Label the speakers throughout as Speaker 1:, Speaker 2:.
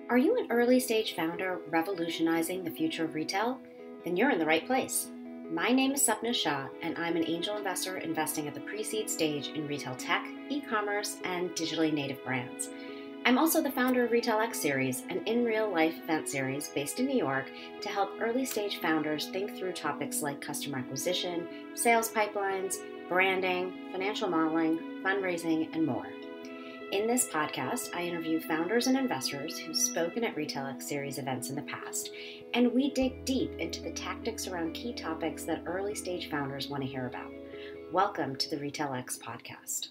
Speaker 1: Are you an early stage founder revolutionizing the future of retail? Then you're in the right place. My name is Shah, and I'm an angel investor investing at the pre-seed stage in retail tech, e-commerce, and digitally native brands. I'm also the founder of Retail X Series, an in-real-life event series based in New York to help early-stage founders think through topics like customer acquisition, sales pipelines, branding, financial modeling, fundraising, and more. In this podcast, I interview founders and investors who've spoken at Retail X Series events in the past, and we dig deep into the tactics around key topics that early-stage founders want to hear about. Welcome to the Retail X podcast.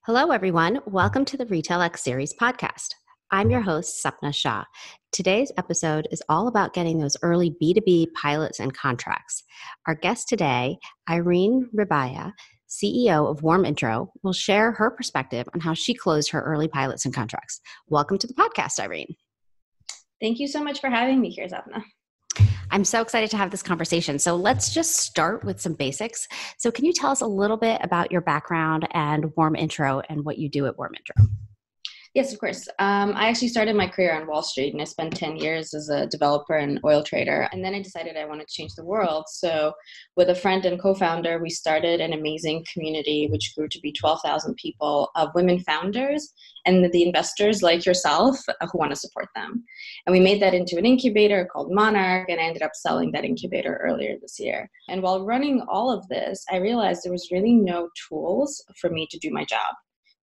Speaker 1: Hello, everyone. Welcome to the Retail X Series podcast. I'm your host, Shah. Today's episode is all about getting those early B2B pilots and contracts. Our guest today, Irene Ryabaya, CEO of WarmIntro, will share her perspective on how she closed her early pilots and contracts. Welcome to the podcast, Irene.
Speaker 2: Thank you so much for having me here, Sapna.
Speaker 1: I'm so excited to have this conversation. So let's just start with some basics. So can you tell us a little bit about your background and WarmIntro and what you do at WarmIntro?
Speaker 2: Yes, of course. I actually started my career on Wall Street, and I spent 10 years as a developer and oil trader. And then I decided I wanted to change the world. So with a friend and co-founder, we started an amazing community, which grew to be 12,000 people of women founders and the investors like yourself who want to support them. And we made that into an incubator called Monarch, and I ended up selling that incubator earlier this year. And while running all of this, I realized there was really no tools for me to do my job.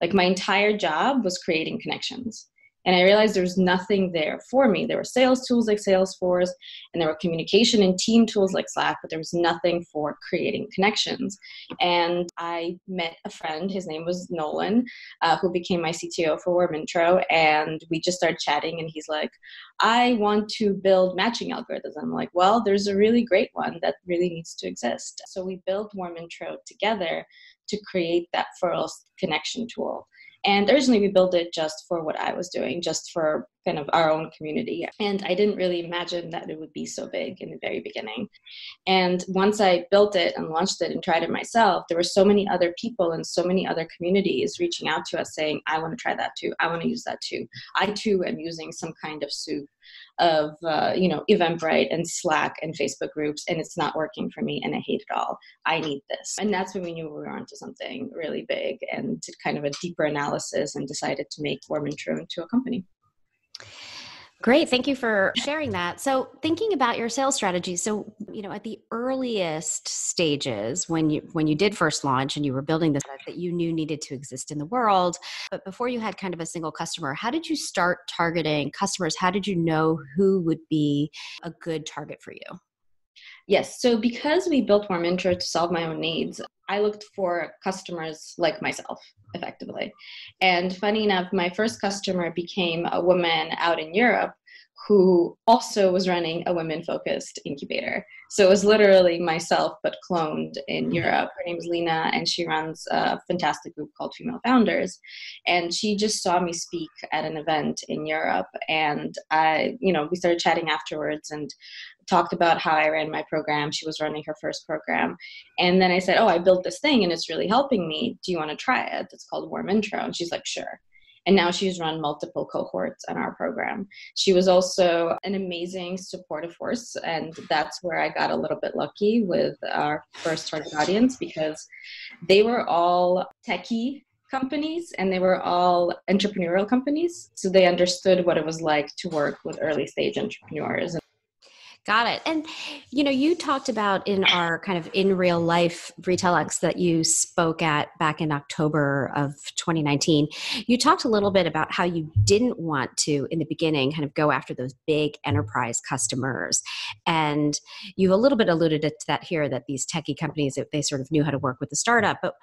Speaker 2: Like my entire job was creating connections. And I realized there was nothing there for me. There were sales tools like Salesforce, and there were communication and team tools like Slack, but there was nothing for creating connections. And I met a friend, his name was Nolan, who became my CTO for WarmIntro. And we just started chatting, and he's like, I want to build matching algorithms. I'm like, well, there's a really great one that really needs to exist. So we built WarmIntro together to create that first connection tool. And originally we built it just for what I was doing, just for kind of our own community. And I didn't really imagine that it would be so big in the very beginning. And once I built it and launched it and tried it myself, there were so many other people and so many other communities reaching out to us saying, I want to try that too. I want to use that too. I too am using some kind of soup of, Eventbrite and Slack and Facebook groups, and it's not working for me, and I hate it all. I need this. And that's when we knew we were onto something really big and did kind of a deeper analysis and decided to make WarmIntro into a company.
Speaker 1: Great. Thank you for sharing that. So thinking about your sales strategy, so, at the earliest stages when you did first launch and you were building this that you knew needed to exist in the world, but before you had kind of a single customer, how did you start targeting customers? How did you know who would be a good target for you?
Speaker 2: Yes. So because we built WarmIntro to solve my own needs, I looked for customers like myself, effectively. And funny enough, my first customer became a woman out in Europe who also was running a women-focused incubator. So it was literally myself, but cloned in Europe. Her name is Lena, and she runs a fantastic group called Female Founders. And she just saw me speak at an event in Europe. And we started chatting afterwards and talked about how I ran my program. She was running her first program. And then I said, I built this thing and it's really helping me. Do you want to try it? It's called WarmIntro. And she's like, sure. And now she's run multiple cohorts on our program. She was also an amazing supportive force. And that's where I got a little bit lucky with our first target audience, because they were all techie companies and they were all entrepreneurial companies. So they understood what it was like to work with early stage entrepreneurs.
Speaker 1: Got it. And, you talked about in our kind of in real life Retail X that you spoke at back in October of 2019. You talked a little bit about how you didn't want to, in the beginning, kind of go after those big enterprise customers. And you a little bit alluded to that here, that these techie companies, they sort of knew how to work with the startup. But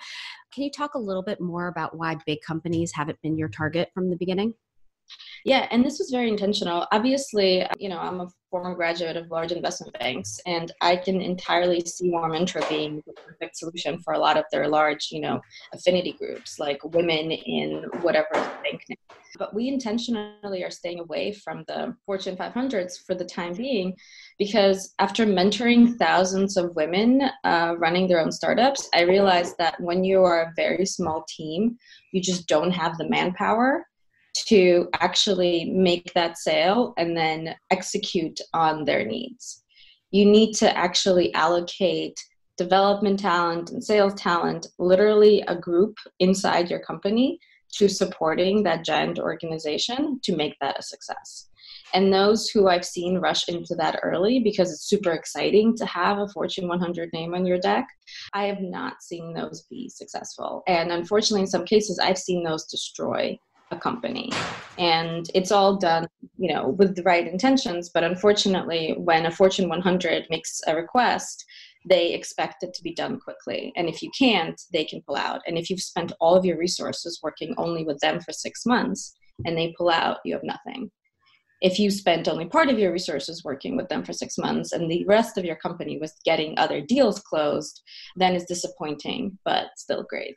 Speaker 1: can you talk a little bit more about why big companies haven't been your target from the beginning?
Speaker 2: Yeah, and this was very intentional. Obviously, I'm a former graduate of large investment banks, and I can entirely see WarmIntro being the perfect solution for a lot of their large, affinity groups, like women in whatever bank name. But we intentionally are staying away from the Fortune 500s for the time being, because after mentoring thousands of women running their own startups, I realized that when you are a very small team, you just don't have the manpower to actually make that sale and then execute on their needs. You need to actually allocate development talent and sales talent, literally a group inside your company, to supporting that giant organization to make that a success. And those who I've seen rush into that early because it's super exciting to have a Fortune 100 name on your deck, I have not seen those be successful. And unfortunately, in some cases, I've seen those destroy a company. And it's all done, with the right intentions. But unfortunately, when a Fortune 100 makes a request, they expect it to be done quickly. And if you can't, they can pull out. And if you've spent all of your resources working only with them for 6 months and they pull out, you have nothing. If you spent only part of your resources working with them for 6 months and the rest of your company was getting other deals closed, then it's disappointing, but still great.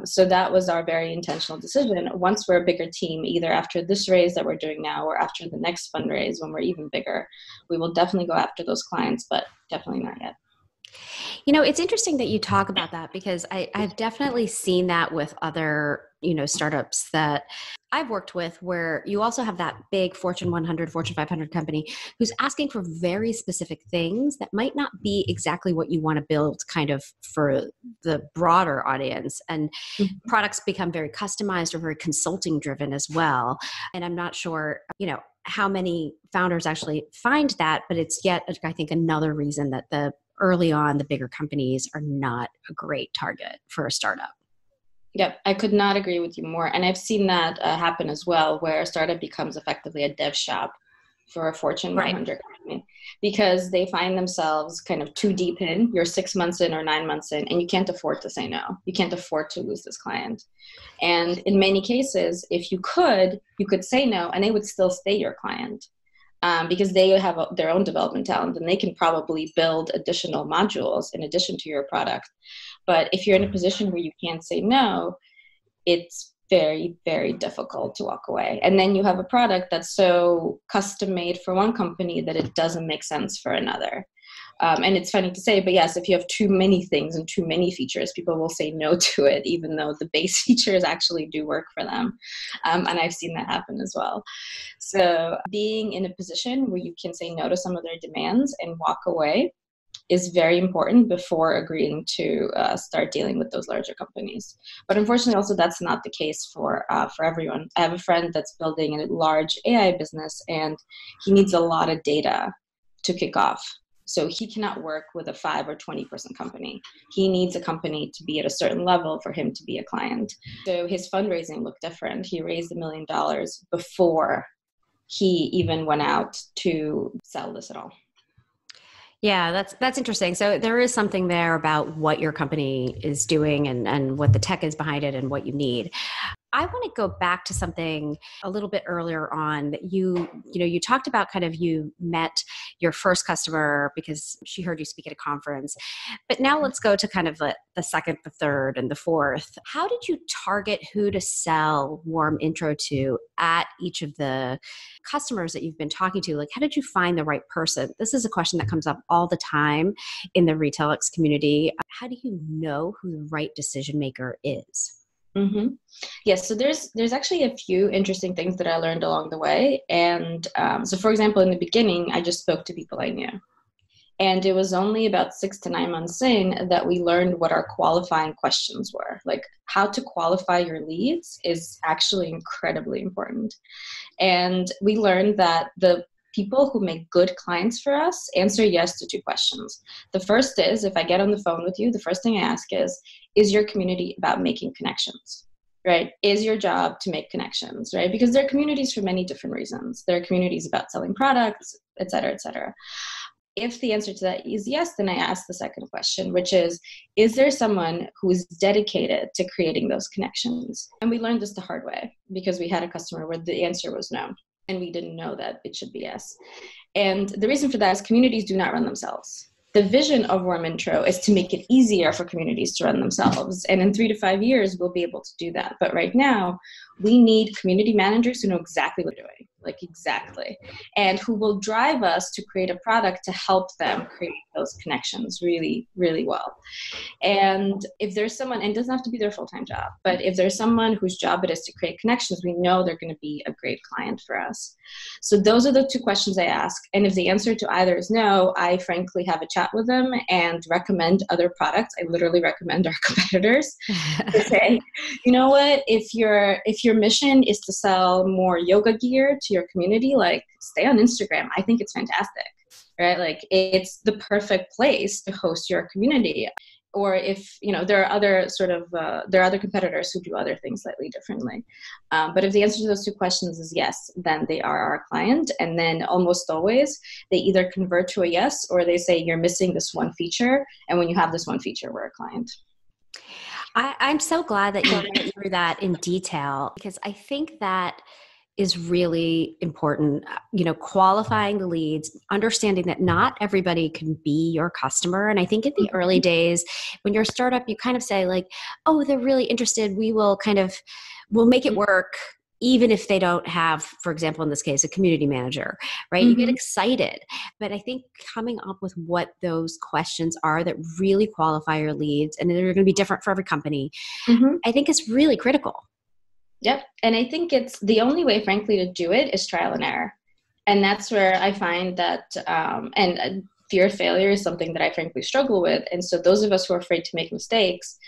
Speaker 2: So that was our very intentional decision. Once we're a bigger team, either after this raise that we're doing now or after the next fundraise when we're even bigger, we will definitely go after those clients, but definitely not yet.
Speaker 1: It's interesting that you talk about that because I've definitely seen that with other, startups that I've worked with where you also have that big Fortune 100, Fortune 500 company who's asking for very specific things that might not be exactly what you want to build kind of for the broader audience. And products become very customized or very consulting driven as well. And I'm not sure, how many founders actually find that, but it's yet, I think, another reason that early on, the bigger companies are not a great target for a startup.
Speaker 2: Yep, I could not agree with you more. And I've seen that happen as well, where a startup becomes effectively a dev shop for a Fortune 100 company because they find themselves kind of too deep in. You're 6 months in or 9 months in, and you can't afford to say no. You can't afford to lose this client. And in many cases, if you could say no, and they would still stay your client. Because they have their own development talent and they can probably build additional modules in addition to your product. But if you're in a position where you can't say no, it's very, very difficult to walk away. And then you have a product that's so custom made for one company that it doesn't make sense for another. And it's funny to say, but yes, if you have too many things and too many features, people will say no to it, even though the base features actually do work for them. And I've seen that happen as well. So being in a position where you can say no to some of their demands and walk away is very important before agreeing to start dealing with those larger companies. But unfortunately, also that's not the case for everyone. I have a friend that's building a large AI business, and he needs a lot of data to kick off. So he cannot work with a 5 or 20-person company. He needs a company to be at a certain level for him to be a client. So his fundraising looked different. He raised $1 million before he even went out to sell this at all.
Speaker 1: Yeah, that's interesting. So there is something there about what your company is doing and what the tech is behind it and what you need. I want to go back to something a little bit earlier on that you talked about kind of you met your first customer because she heard you speak at a conference. But now let's go to kind of the second, the third, and the fourth. How did you target who to sell WarmIntro to at each of the customers that you've been talking to? Like, how did you find the right person? This is a question that comes up all the time in the RetailX community. How do you know who the right decision maker is?
Speaker 2: Mm-hmm. Yes, so there's actually a few interesting things that I learned along the way. And so, for example, in the beginning, I just spoke to people I knew. And it was only about 6 to 9 months in that we learned what our qualifying questions were. Like, how to qualify your leads is actually incredibly important. And we learned that the people who make good clients for us answer yes to 2 questions. The first is, if I get on the phone with you, the first thing I ask is your community about making connections, right? Is your job to make connections, right? Because there are communities for many different reasons. There are communities about selling products, et cetera, et cetera. If the answer to that is yes, then I ask the second question, which is there someone who is dedicated to creating those connections? And we learned this the hard way because we had a customer where the answer was no. And we didn't know that it should be yes. And the reason for that is communities do not run themselves. The vision of WarmIntro is to make it easier for communities to run themselves. And in 3 to 5 years, we'll be able to do that. But right now, we need community managers who know exactly what they're doing. like exactly, and who will drive us to create a product to help them create those connections really, really well. And if there's someone, and it doesn't have to be their full-time job, but if there's someone whose job it is to create connections, we know they're going to be a great client for us. So those are the two questions I ask. And if the answer to either is no, I frankly have a chat with them and recommend other products. I literally recommend our competitors to say, you know what, if your mission is to sell more yoga gear to your community, like stay on Instagram. I think it's fantastic, right? Like it's the perfect place to host your community. Or if, there are other competitors who do other things slightly differently. But if the answer to those two questions is yes, then they are our client. And then almost always they either convert to a yes, or they say, you're missing this one feature. And when you have this one feature, we're a client.
Speaker 1: I'm so glad that you went through that in detail, because I think that is really important, qualifying the leads, understanding that not everybody can be your customer. And I think in the early days, when you're a startup, you kind of say like, oh, they're really interested. We'll make it work, even if they don't have, for example, in this case, a community manager, right? Mm-hmm. You get excited. But I think coming up with what those questions are that really qualify your leads, and they're going to be different for every company, I think is really critical.
Speaker 2: Yep. And I think it's the only way, frankly, to do it is trial and error. And that's where I find that, and fear of failure is something that I frankly struggle with. And so those of us who are afraid to make mistakes,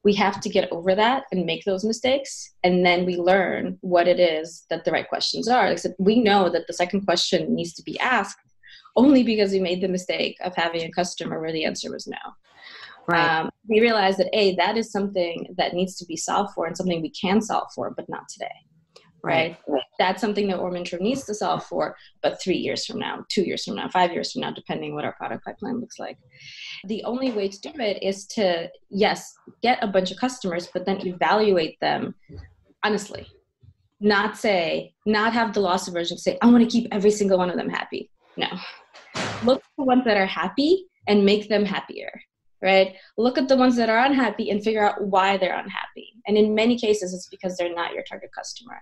Speaker 2: we have to get over that and make those mistakes. And then we learn what it is that the right questions are. Except we know that the second question needs to be asked only because we made the mistake of having a customer where the answer was no. Right. We realize that that is something that needs to be solved for and something we can solve for, but not today. Right. That's something that WarmIntro needs to solve for, but 3 years from now, 2 years from now, 5 years from now, depending what our product pipeline looks like. The only way to do it is to, yes, get a bunch of customers, but then evaluate them honestly. Not have the loss aversion, say, I want to keep every single one of them happy. No. Look for the ones that are happy and make them happier. Right? Look at the ones that are unhappy and figure out why they're unhappy. And in many cases, it's because they're not your target customer.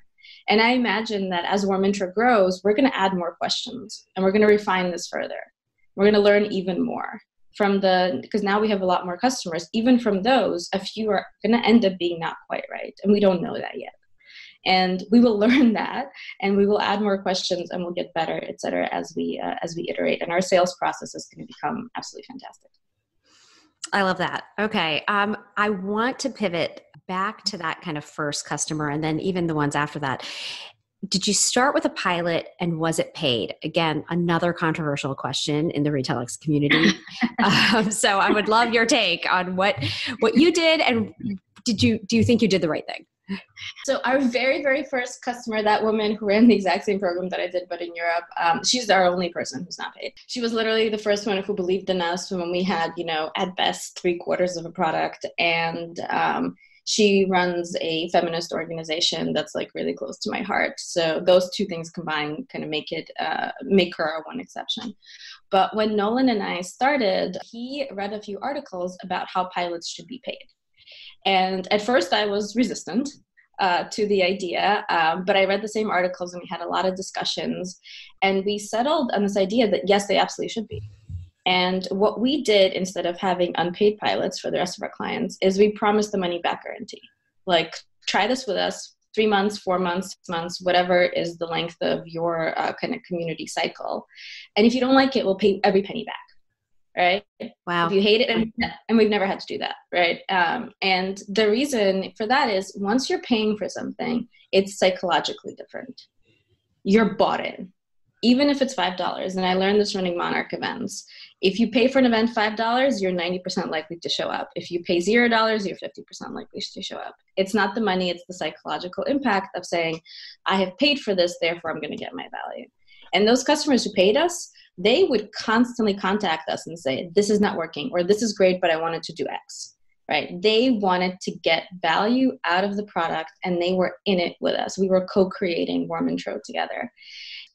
Speaker 2: And I imagine that as WarmIntro grows, we're going to add more questions and we're going to refine this further. We're going to learn even more because now we have a lot more customers. Even from those, a few are going to end up being not quite right. And we don't know that yet. And we will learn that, and we will add more questions, and we'll get better, et cetera, as we iterate. And our sales process is going to become absolutely fantastic.
Speaker 1: I love that. Okay. I want to pivot back to that kind of first customer and then even the ones after that. Did you start with a pilot and was it paid? Again, another controversial question in the retail community. So I would love your take on what you did, and do you think you did the right thing?
Speaker 2: So our very, very first customer, that woman who ran the exact same program that I did, but in Europe, she's our only person who's not paid. She was literally the first one who believed in us when we had, at best 3/4 of a product. And she runs a feminist organization that's like really close to my heart. So those two things combined kind of make her our one exception. But when Nolan and I started, he read a few articles about how pilots should be paid. And at first I was resistant to the idea, but I read the same articles and we had a lot of discussions, and we settled on this idea that yes, they absolutely should be. And what we did instead of having unpaid pilots for the rest of our clients is we promised the money back guarantee. Like, try this with us, 3 months, 4 months, 6 months, whatever is the length of your kind of community cycle. And if you don't like it, we'll pay every penny back. Right?
Speaker 1: Wow.
Speaker 2: If you hate it, and we've never had to do that, right? And the reason for that is once you're paying for something, it's psychologically different. You're bought in, even if it's $5. And I learned this running Monarch events. If you pay for an event $5, you're 90% likely to show up. If you pay $0, you're 50% likely to show up. It's not the money, it's the psychological impact of saying, I have paid for this, therefore I'm going to get my value. And those customers who paid us, they would constantly contact us and say, this is not working, or this is great, but I wanted to do X, right? They wanted to get value out of the product, and they were in it with us. We were co-creating WarmIntro together.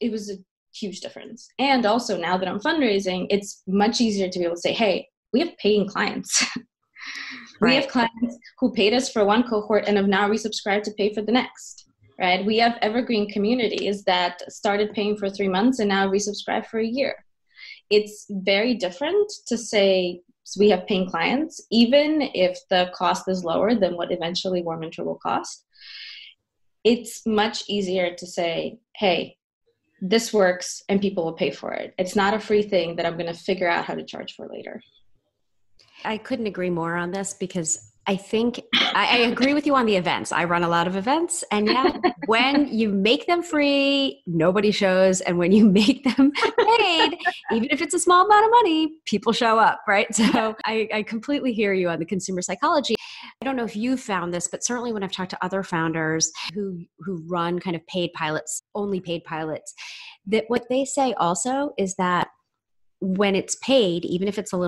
Speaker 2: It was a huge difference. And also, now that I'm fundraising, it's much easier to be able to say, hey, we have paying clients. We have clients who paid us for one cohort and have now resubscribed to pay for the next. right? We have evergreen communities that started paying for 3 months and now resubscribe for a year. It's very different to say, so we have paying clients, even if the cost is lower than what eventually WarmIntro will cost. It's much easier to say, hey, this works and people will pay for it. It's not a free thing that I'm going to figure out how to charge for later.
Speaker 3: I couldn't agree more on this, because I think I agree with you on the events. I run a lot of events, and yeah, when you make them free, nobody shows. And when you make them paid, even if it's a small amount of money, people show up, right? So I completely hear you on the consumer psychology. I don't know if you found this, but certainly when I've talked to other founders who run kind of paid pilots, only paid pilots, that what they say also is that when it's paid, even if it's only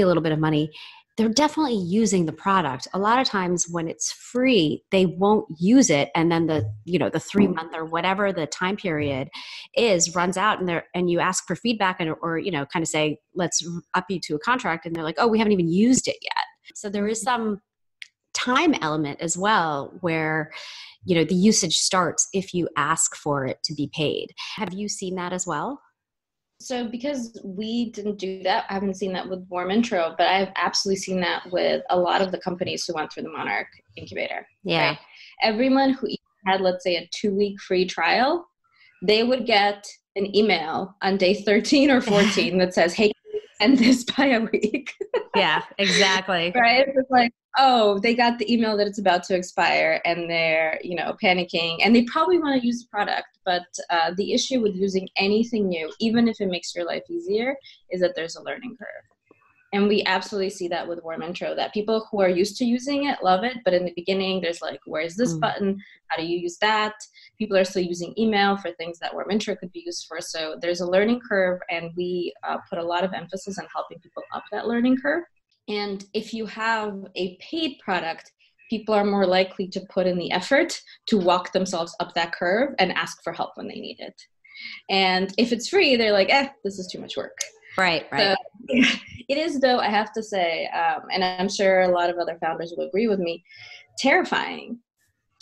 Speaker 3: a little bit of money, they're definitely using the product. A lot of times when it's free, they won't use it. And then the 3 month or whatever the time period runs out, and you ask for feedback or kind of say, let's up you to a contract. And they're like, oh, we haven't even used it yet. So there is some time element as well where, the usage starts if you ask for it to be paid. Have you seen that as well?
Speaker 2: So because we didn't do that, I haven't seen that with WarmIntro, but I've absolutely seen that with a lot of the companies who went through the Monarch incubator.
Speaker 3: Yeah.
Speaker 2: Right? Everyone who had, let's say, a 2-week free trial, they would get an email on day 13 or 14 that says, hey, can you send this by a week?
Speaker 3: Yeah, exactly.
Speaker 2: Right? It's like, oh, they got the email that it's about to expire and they're, panicking, and they probably want to use the product. But the issue with using anything new, even if it makes your life easier, is that there's a learning curve. And we absolutely see that with WarmIntro, that people who are used to using it love it. But in the beginning, there's like, where's this button? How do you use that? People are still using email for things that WarmIntro could be used for. So there's a learning curve, and we put a lot of emphasis on helping people up that learning curve. And if you have a paid product, people are more likely to put in the effort to walk themselves up that curve and ask for help when they need it. And if it's free, they're like, this is too much work.
Speaker 3: Right.
Speaker 2: So, it is, though, I have to say, and I'm sure a lot of other founders will agree with me, terrifying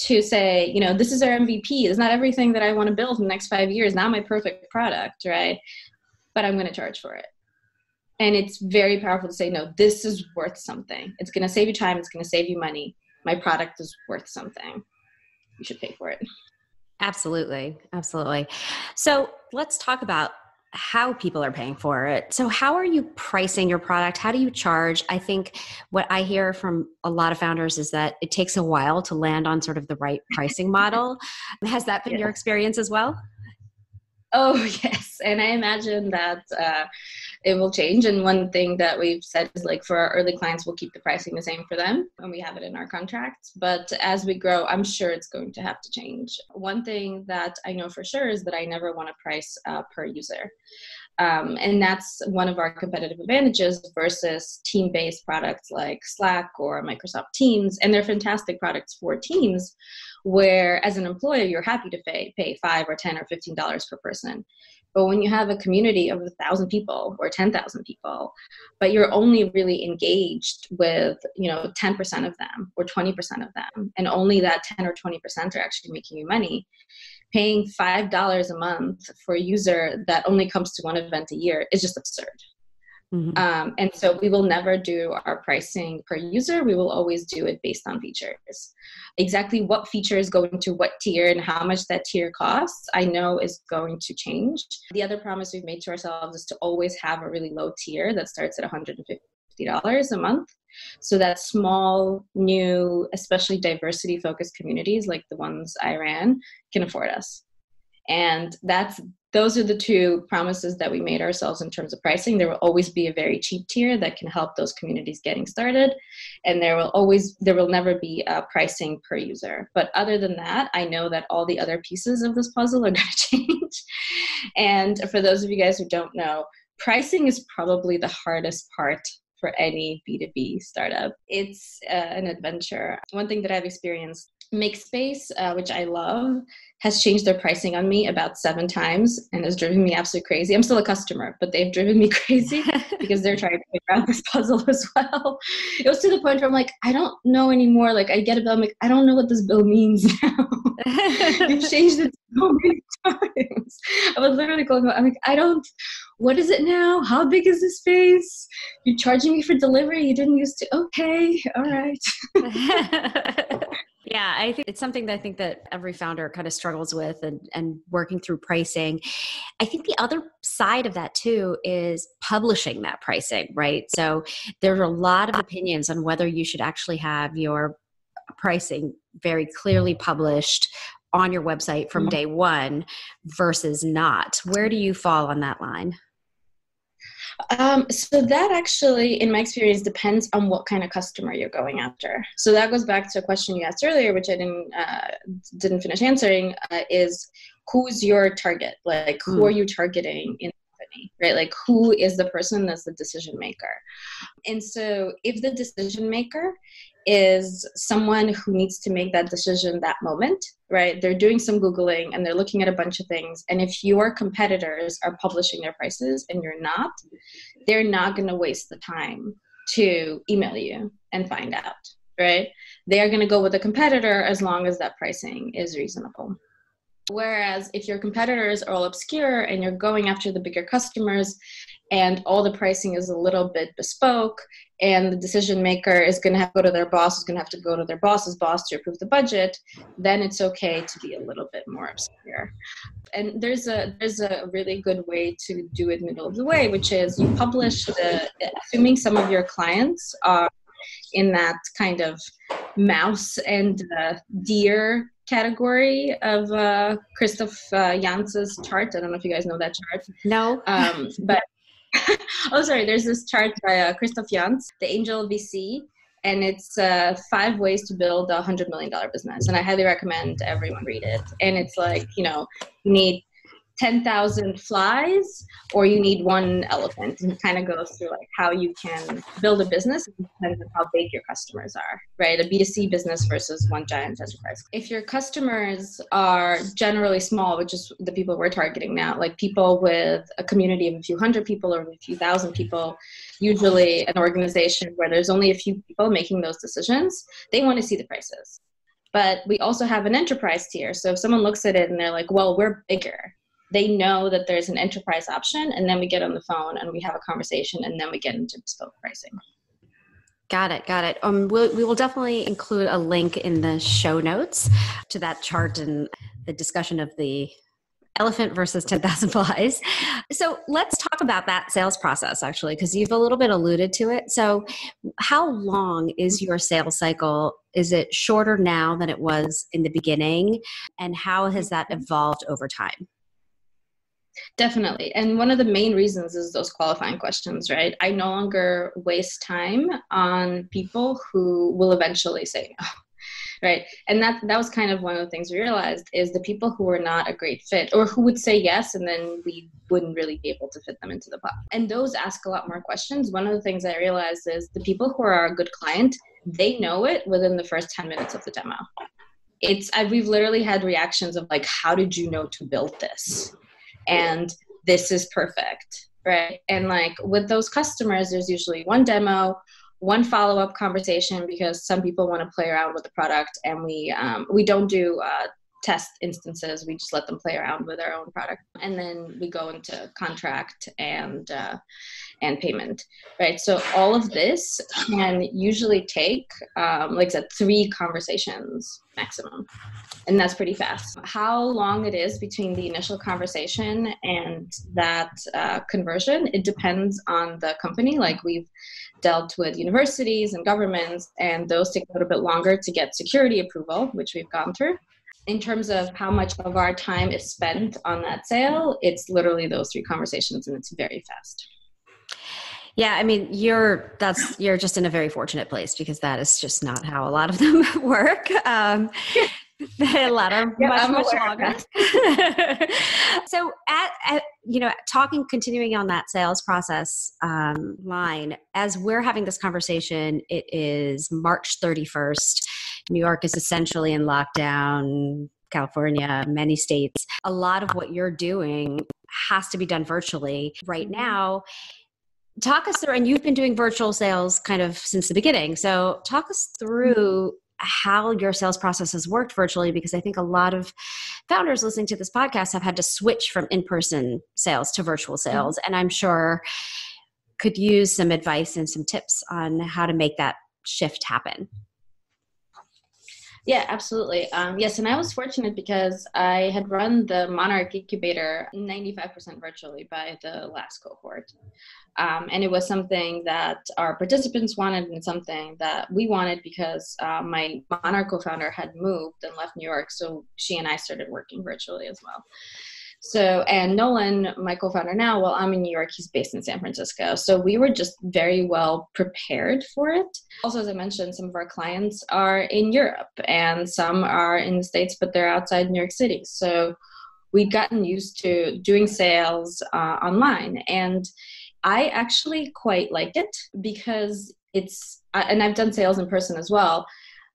Speaker 2: to say, this is our MVP. It's not everything that I want to build in the next 5 years, not my perfect product, right? But I'm going to charge for it. And it's very powerful to say, no, this is worth something. It's going to save you time. It's going to save you money. My product is worth something. You should pay for it.
Speaker 3: Absolutely. Absolutely. So let's talk about how people are paying for it. So how are you pricing your product? How do you charge? I think what I hear from a lot of founders is that it takes a while to land on sort of the right pricing model. Has that been your experience as well?
Speaker 2: Oh, yes. And I imagine that it will change. And one thing that we've said is, like, for our early clients, we'll keep the pricing the same for them, and we have it in our contracts. But as we grow, I'm sure it's going to have to change. One thing that I know for sure is that I never want to price per user. And that's one of our competitive advantages versus team-based products like Slack or Microsoft Teams. And they're fantastic products for teams where, as an employer, you're happy to pay $5 or $10 or $15 per person. But when you have a community of 1,000 people or 10,000 people, but you're only really engaged with 10% of them or 20% of them, and only that 10 or 20% are actually making you money, paying $5 a month for a user that only comes to one event a year is just absurd. Mm-hmm. And so we will never do our pricing per user. We will always do it based on features. Exactly what features go into what tier and how much that tier costs, I know is going to change. The other promise we've made to ourselves is to always have a really low tier that starts at $150 a month, so that small, new, especially diversity-focused communities like the ones I ran can afford us. And those are the two promises that we made ourselves in terms of pricing. There will always be a very cheap tier that can help those communities getting started. And there will never be pricing per user. But other than that, I know that all the other pieces of this puzzle are going to change. And for those of you guys who don't know, pricing is probably the hardest part for any B2B startup. It's an adventure. One thing that I've experienced, Makespace, which I love, has changed their pricing on me about 7 times and has driven me absolutely crazy. I'm still a customer, but they've driven me crazy because they're trying to figure out this puzzle as well. It was to the point where I'm like, I don't know anymore. Like I get a bill, I'm like, I don't know what this bill means now. You've changed it so many times. I was literally calling, I'm like, what is it now? How big is this space? You're charging me for delivery. You didn't used to. Okay. All right.
Speaker 3: Yeah, I think it's something that I think that every founder kind of struggles with and working through pricing. I think the other side of that too is publishing that pricing, right? So there are a lot of opinions on whether you should actually have your pricing very clearly published on your website from day one versus not. Where do you fall on that line?
Speaker 2: So that actually, in my experience, depends on what kind of customer you're going after. So that goes back to a question you asked earlier, which I didn't finish answering, is who's your target? Like, who are you targeting in the company, right? Like, who is the person that's the decision maker? And so if the decision maker is someone who needs to make that decision that moment, right? They're doing some Googling and they're looking at a bunch of things. And if your competitors are publishing their prices and you're not, they're not going to waste the time to email you and find out, right? They are going to go with a competitor as long as that pricing is reasonable. Whereas if your competitors are all obscure and you're going after the bigger customers and all the pricing is a little bit bespoke and the decision maker is going to have to go to their boss, is going to have to go to their boss's boss to approve the budget, then it's okay to be a little bit more obscure. And there's a really good way to do it middle of the way, which is you publish assuming some of your clients are in that kind of mouse and deer category of Christoph Jantz's chart. I don't know if you guys know that chart.
Speaker 3: No.
Speaker 2: But there's this chart by Christoph Jantz, the Angel VC, and it's 5 ways to build a $100 million business. And I highly recommend everyone read it. And it's like, you need 10,000 flies or you need 1 elephant, and it kind of goes through like how you can build a business. It depends on how big your customers are, right? A B2C business versus one giant enterprise. If your customers are generally small, which is the people we're targeting now, like people with a community of a few hundred people or a few thousand people, usually an organization where there's only a few people making those decisions, they want to see the prices. But we also have an enterprise tier. So if someone looks at it and they're like, well, we're bigger, they know that there's an enterprise option, and then we get on the phone and we have a conversation, and then we get into bespoke pricing.
Speaker 3: Got it. We will definitely include a link in the show notes to that chart and the discussion of the elephant versus 10,000 flies. So let's talk about that sales process, actually, because you've a little bit alluded to it. So how long is your sales cycle? Is it shorter now than it was in the beginning? And how has that evolved over time?
Speaker 2: Definitely. And one of the main reasons is those qualifying questions, right? I no longer waste time on people who will eventually say no, right? And that was kind of one of the things we realized is the people who were not a great fit or who would say yes, and then we wouldn't really be able to fit them into the platform. And those ask a lot more questions. One of the things I realized is the people who are a good client, they know it within the first 10 minutes of the demo. We've literally had reactions of like, how did you know to build this? And this is perfect, right? And like with those customers, there's usually 1 demo, 1 follow-up conversation, because some people want to play around with the product, and we don't do test instances. We just let them play around with our own product, and then we go into contract and payment, right? So all of this can usually take, like I said, 3 conversations maximum. And that's pretty fast. How long it is between the initial conversation and that conversion, it depends on the company. Like we've dealt with universities and governments, and those take a little bit longer to get security approval, which we've gone through. In terms of how much of our time is spent on that sale, it's literally those 3 conversations, and it's very fast.
Speaker 3: Yeah, I mean, you're just in a very fortunate place, because that is just not how a lot of them work. A lot are much longer. So continuing on that sales process line, as we're having this conversation, it is March 31st. New York is essentially in lockdown. California, many states, a lot of what you're doing has to be done virtually right now. Talk us through, and you've been doing virtual sales kind of since the beginning. So talk us through how your sales process has worked virtually, because I think a lot of founders listening to this podcast have had to switch from in-person sales to virtual sales. And I'm sure could use some advice and some tips on how to make that shift happen.
Speaker 2: Yeah, absolutely. Yes, and I was fortunate because I had run the Monarch Incubator 95% virtually by the last cohort. And it was something that our participants wanted and something that we wanted because my Monarch co-founder had moved and left New York, so she and I started working virtually as well. So, and Nolan, my co-founder now, while I'm in New York, he's based in San Francisco. So we were just very well prepared for it. Also, as I mentioned, some of our clients are in Europe and some are in the States, but they're outside New York City. So we'd gotten used to doing sales online. And I actually quite liked it because and I've done sales in person as well,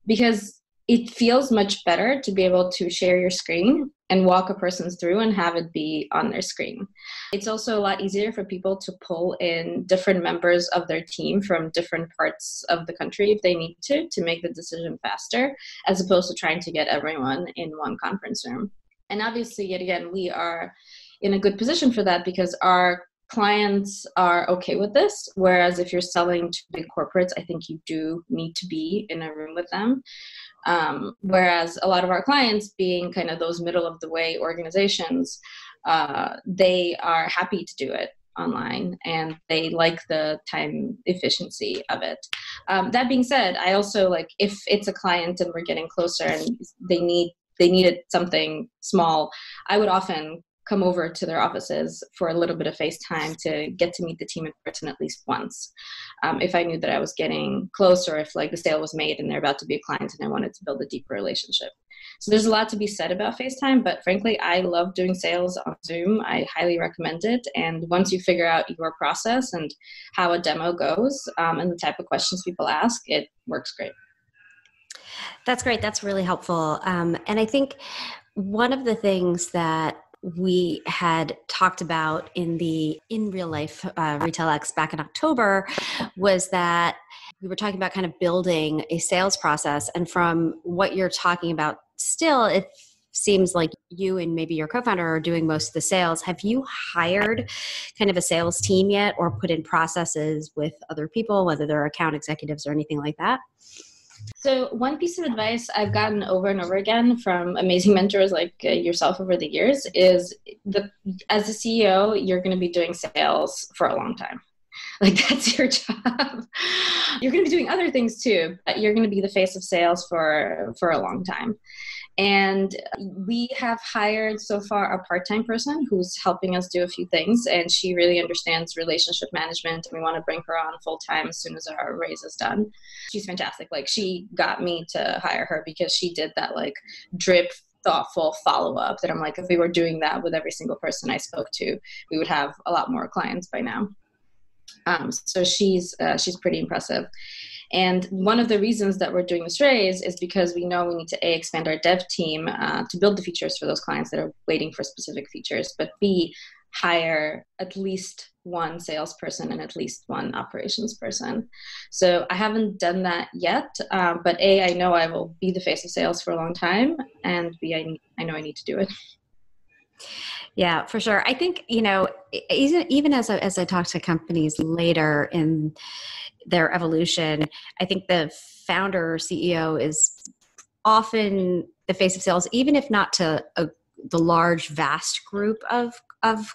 Speaker 2: because it feels much better to be able to share your screen and walk a person through and have it be on their screen. It's also a lot easier for people to pull in different members of their team from different parts of the country if they need to make the decision faster, as opposed to trying to get everyone in one conference room. And obviously, yet again, we are in a good position for that because our clients are okay with this. Whereas if you're selling to big corporates, I think you do need to be in a room with them. Whereas a lot of our clients, being kind of those middle of the way organizations, they are happy to do it online and they like the time efficiency of it. That being said, I also like if it's a client and we're getting closer and they needed something small, I would often come over to their offices for a little bit of FaceTime to get to meet the team in person at least once. If I knew that I was getting close or if like the sale was made and they're about to be a client and I wanted to build a deeper relationship. So there's a lot to be said about FaceTime, but frankly, I love doing sales on Zoom. I highly recommend it. And once you figure out your process and how a demo goes and the type of questions people ask, it works great.
Speaker 3: That's great. That's really helpful. And I think one of the things that we had talked about in real life Retail X back in October was that we were talking about kind of building a sales process. And from what you're talking about still, it seems like you and maybe your co-founder are doing most of the sales. Have you hired kind of a sales team yet or put in processes with other people, whether they're account executives or anything like that?
Speaker 2: So one piece of advice I've gotten over and over again from amazing mentors like yourself over the years is as a CEO, you're going to be doing sales for a long time. Like that's your job. You're going to be doing other things too, but you're going to be the face of sales for a long time. And we have hired so far a part-time person who's helping us do a few things, and she really understands relationship management, and we want to bring her on full-time as soon as our raise is done. She's fantastic. Like she got me to hire her because she did that like drip thoughtful follow-up that I'm like, if we were doing that with every single person I spoke to, we would have a lot more clients by now. So she's pretty impressive. And one of the reasons that we're doing this raise is because we know we need to expand our dev team to build the features for those clients that are waiting for specific features, but B, hire at least one salesperson and at least one operations person. So I haven't done that yet, but A, I know I will be the face of sales for a long time, and B, I know I need to do it.
Speaker 3: Yeah, for sure. I think, even as I talk to companies later in their evolution, I think the founder CEO is often the face of sales, even if not to the large, vast group of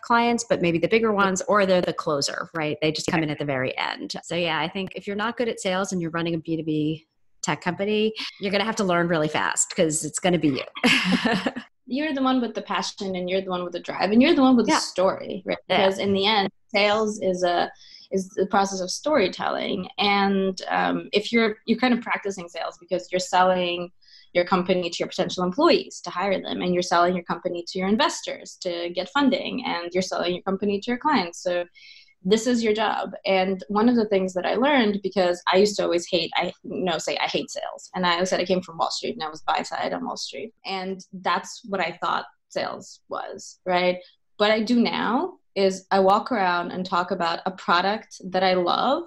Speaker 3: clients, but maybe the bigger ones, or they're the closer, right? They just come in at the very end. So yeah, I think if you're not good at sales and you're running a B2B tech company, you're going to have to learn really fast because it's going to be you.
Speaker 2: You're the one with the passion and you're the one with the drive and you're the one with the story, right? Because in the end, sales is the process of storytelling. And if you're kind of practicing sales because you're selling your company to your potential employees to hire them, and you're selling your company to your investors to get funding, and you're selling your company to your clients. So this is your job. And one of the things that I learned, because I used to always say I hate sales. And I said I came from Wall Street and I was buy side on Wall Street. And that's what I thought sales was, right? What I do now is I walk around and talk about a product that I love,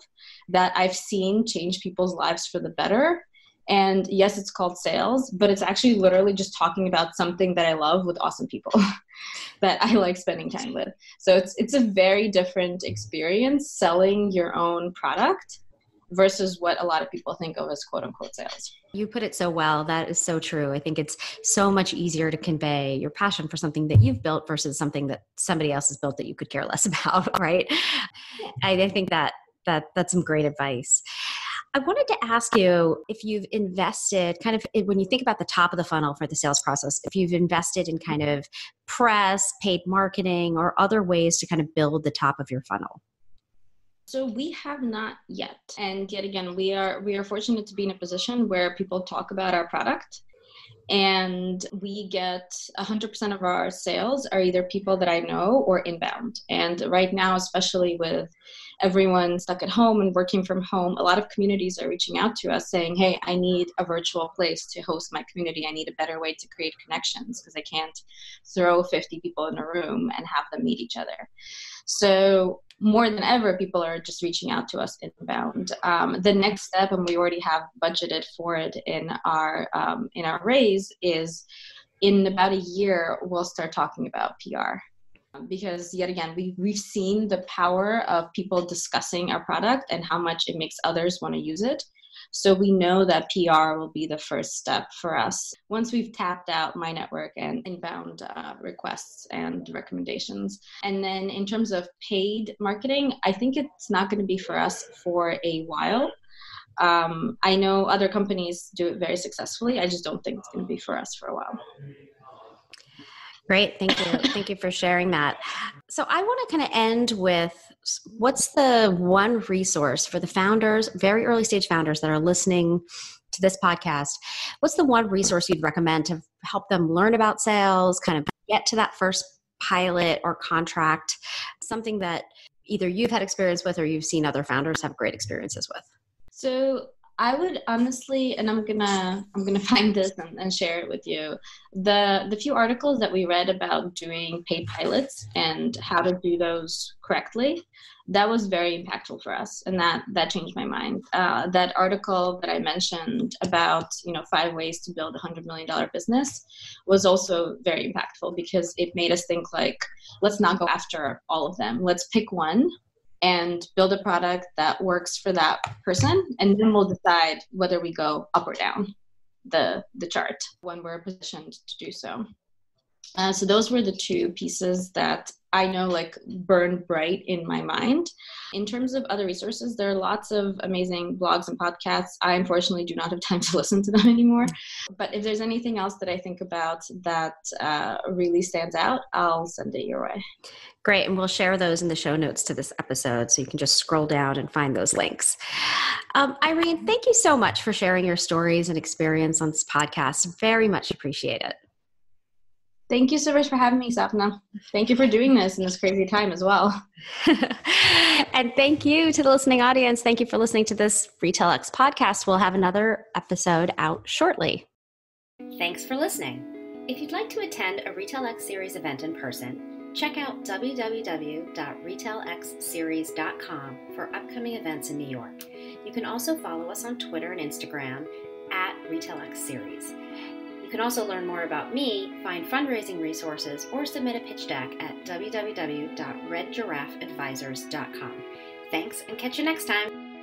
Speaker 2: that I've seen change people's lives for the better. And yes, it's called sales, but it's actually literally just talking about something that I love with awesome people that I like spending time with. So it's a very different experience selling your own product versus what a lot of people think of as quote unquote sales.
Speaker 3: You put it so well. That is so true. I think it's so much easier to convey your passion for something that you've built versus something that somebody else has built that you could care less about, right? I think that's some great advice. I wanted to ask you if you've invested kind of when you think about the top of the funnel for the sales process, if you've invested in kind of press, paid marketing, or other ways to kind of build the top of your funnel.
Speaker 2: So we have not yet. And yet again, we are fortunate to be in a position where people talk about our product, and we get 100% of our sales are either people that I know or inbound. And right now, especially with everyone stuck at home and working from home, a lot of communities are reaching out to us saying, hey, I need a virtual place to host my community. I need a better way to create connections because I can't throw 50 people in a room and have them meet each other. So more than ever, people are just reaching out to us inbound. The next step, and we already have budgeted for it in our raise, is in about a year, we'll start talking about PR. Because yet again, we've seen the power of people discussing our product and how much it makes others want to use it. So we know that PR will be the first step for us once we've tapped out my network and inbound requests and recommendations. And then in terms of paid marketing, I think it's not going to be for us for a while. I know other companies do it very successfully. I just don't think it's going to be for us for a while.
Speaker 3: Great. Thank you. Thank you for sharing that. So I want to kind of end with what's the one resource for the founders, very early stage founders that are listening to this podcast? What's the one resource you'd recommend to help them learn about sales, kind of get to that first pilot or contract, something that either you've had experience with or you've seen other founders have great experiences with?
Speaker 2: So I would honestly, and I'm gonna find this and share it with you. The few articles that we read about doing paid pilots and how to do those correctly, that was very impactful for us, and that changed my mind. That article that I mentioned about 5 ways to build $100 million business was also very impactful because it made us think like, let's not go after all of them. Let's pick one and build a product that works for that person. And then we'll decide whether we go up or down the chart when we're positioned to do so. So those were the two pieces that I know like burned bright in my mind. In terms of other resources, there are lots of amazing blogs and podcasts. I unfortunately do not have time to listen to them anymore. But if there's anything else that I think about that really stands out, I'll send it your way.
Speaker 3: Great. And we'll share those in the show notes to this episode. So you can just scroll down and find those links. Irene, thank you so much for sharing your stories and experience on this podcast. Very much appreciate it.
Speaker 2: Thank you so much for having me, Sapna. Thank you for doing this in this crazy time as well.
Speaker 3: And thank you to the listening audience. Thank you for listening to this RetailX podcast. We'll have another episode out shortly.
Speaker 1: Thanks for listening. If you'd like to attend a RetailX Series event in person, check out www.retailxseries.com for upcoming events in New York. You can also follow us on Twitter and Instagram at RetailX Series. You can also learn more about me, find fundraising resources, or submit a pitch deck at www.redgiraffeadvisors.com. Thanks, and catch you next time.